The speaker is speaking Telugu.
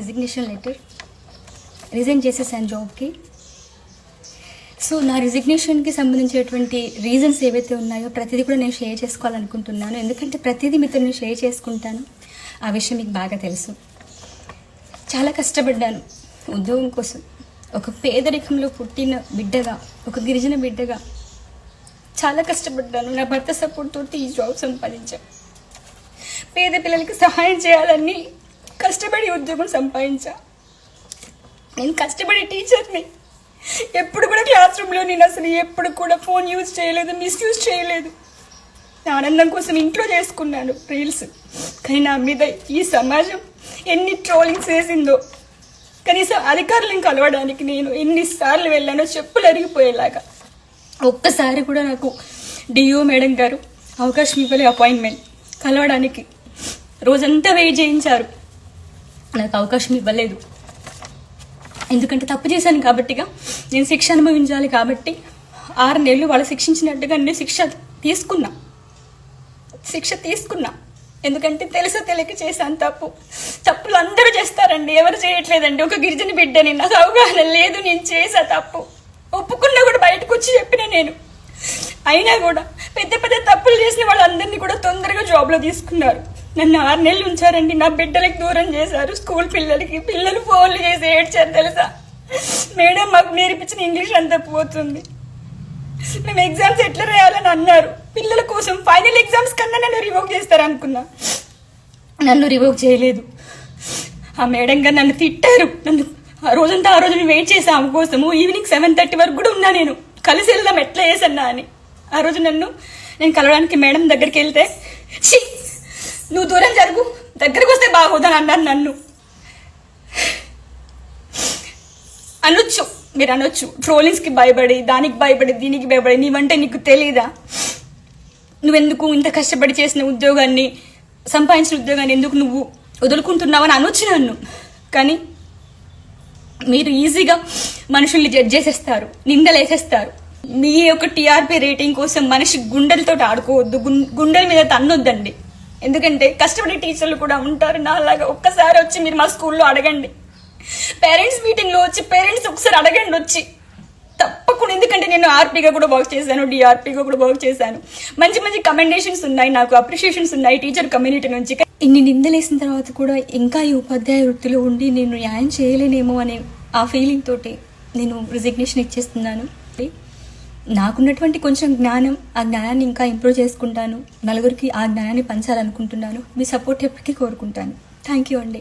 Resignation letter. రిజైన్ చేసేసాను జాబ్కి. సో నా రిజిగ్నేషన్కి సంబంధించినటువంటి రీజన్స్ ఏవైతే ఉన్నాయో ప్రతిదీ కూడా నేను షేర్ చేసుకోవాలనుకుంటున్నాను. ఎందుకంటే ప్రతిదీ మీతో నేను షేర్ చేసుకుంటాను. ఆ విషయం మీకు బాగా తెలుసు. చాలా కష్టపడ్డాను ఉద్యోగం కోసం. ఒక పేదరికంలో పుట్టిన బిడ్డగా, ఒక గిరిజన బిడ్డగా చాలా కష్టపడ్డాను. నా భర్త సపోర్ట్ తోటి ఈ జాబ్ సంపాదించాను. పేద పిల్లలకి సహాయం చేయాలని కష్టపడి ఉద్యోగం సంపాదించా. నేను కష్టపడే టీచర్ని. ఎప్పుడు కూడా క్లాస్ రూమ్లో నేను అసలు ఎప్పుడు కూడా ఫోన్ యూజ్ చేయలేదు, మిస్యూజ్ చేయలేదు. ఆనందం కోసం ఇంట్లో చేసుకున్నాను రీల్స్. కానీ నా మీద ఈ సమాజం ఎన్ని ట్రోలింగ్స్ వేసిందో. కనీసం అధికారులను కలవడానికి నేను ఎన్నిసార్లు వెళ్ళానో చెప్పులు అరిగిపోయేలాగా. ఒక్కసారి కూడా నాకు డిఓ మేడం గారు అవకాశం ఇవ్వలే అపాయింట్మెంట్ కలవడానికి. రోజంతా వెయిట్ చేయించారు, నాకు అవకాశం ఇవ్వలేదు. ఎందుకంటే తప్పు చేశాను కాబట్టిగా, నేను శిక్ష అనుభవించాలి కాబట్టి 6 నెలలు వాళ్ళు శిక్షించినట్టుగా నేను శిక్ష తీసుకున్నా. ఎందుకంటే తెలుసో తెలియక చేశాను తప్పులు అందరూ చేస్తారండి, ఎవరు చేయట్లేదండి. ఒక గిరిజన బిడ్డని, నాకు అవగాహన లేదు, నేను చేసా తప్పు. ఒప్పుకున్నా కూడా బయటకు వచ్చి చెప్పిన నేను. అయినా కూడా పెద్ద పెద్ద తప్పులు చేసిన వాళ్ళందరినీ కూడా తొందరగా జాబ్లో తీసుకున్నారు. నన్ను 6 నెలలు ఉంచారండి. నా బిడ్డలకి దూరం చేశారు. స్కూల్ పిల్లలు ఫోన్లు చేసి ఏడ్చారు తెలుసా. మేడం మాకు నేర్పించిన ఇంగ్లీష్ అంతా పోతుంది, మేము ఎగ్జామ్స్ ఎట్లా రాయాలని అన్నారు. పిల్లల కోసం ఫైనల్ ఎగ్జామ్స్ కన్నా నన్ను రివోక్ చేస్తారు అనుకున్నా. నన్ను రివోక్ చేయలేదు. ఆ మేడం గారు నన్ను తిట్టారు. ఆ రోజు నేను వెయిట్ చేసా ఆమె కోసము. ఈవినింగ్ 7:30 వరకు కూడా ఉన్నా నేను. కలిసి వెళ్దాం ఎట్లా చేసన్నా అని. ఆ రోజు నేను కలవడానికి మేడం దగ్గరికి వెళ్తే, నువ్వు దూరం జరుగు, దగ్గరకు వస్తే బాగోదని అన్నారు నన్ను. మీరు అనొచ్చు ట్రోలింగ్స్కి భయపడి, దానికి భయపడి, దీనికి భయపడి, నీవంటే నీకు తెలీదా, నువ్వెందుకు ఇంత కష్టపడి చేసిన ఉద్యోగాన్ని, సంపాదించిన ఉద్యోగాన్ని ఎందుకు నువ్వు వదులుకుంటున్నావని అనొచ్చు నన్ను. కానీ మీరు ఈజీగా మనుషుల్ని జడ్జ్ చేసేస్తారు, నిందలేసేస్తారు. మీ యొక్క టీఆర్పీ రేటింగ్ కోసం మనిషి గుండెలతో ఆడుకోవద్దు, గుండెల మీద తన్నొద్దండి. ఎందుకంటే కష్టపడే టీచర్లు కూడా ఉంటారు నాలాగా. ఒక్కసారి వచ్చి మీరు మా స్కూల్లో అడగండి, పేరెంట్స్ మీటింగ్లో వచ్చి పేరెంట్స్ ఒకసారి అడగండి వచ్చి, తప్పకుండా. ఎందుకంటే నేను ఆర్పీగా కూడా వర్క్ చేశాను, డిఆర్పీగా కూడా వర్క్ చేశాను. మంచి మంచి కమెండేషన్స్ ఉన్నాయి, నాకు అప్రిషియేషన్స్ ఉన్నాయి టీచర్ కమ్యూనిటీ నుంచి. ఇన్ని నిందలేసిన తర్వాత కూడా ఇంకా ఈ ఉపాధ్యాయ వృత్తిలో ఉండి నేను న్యాయం చేయలేనేమో అనే ఆ ఫీలింగ్ తోటి నేను రిజిగ్నేషన్ ఇచ్చేస్తున్నాను. నాకున్నటువంటి కొంచెం జ్ఞానం, ఆ జ్ఞానాన్ని ఇంకా ఇంప్రూవ్ చేసుకుంటాను. నలుగురికి ఆ జ్ఞానాన్ని పంచాలనుకుంటున్నాను. మీ సపోర్ట్ ఎప్పటికీ కోరుకుంటాను. థ్యాంక్ యూ అండి.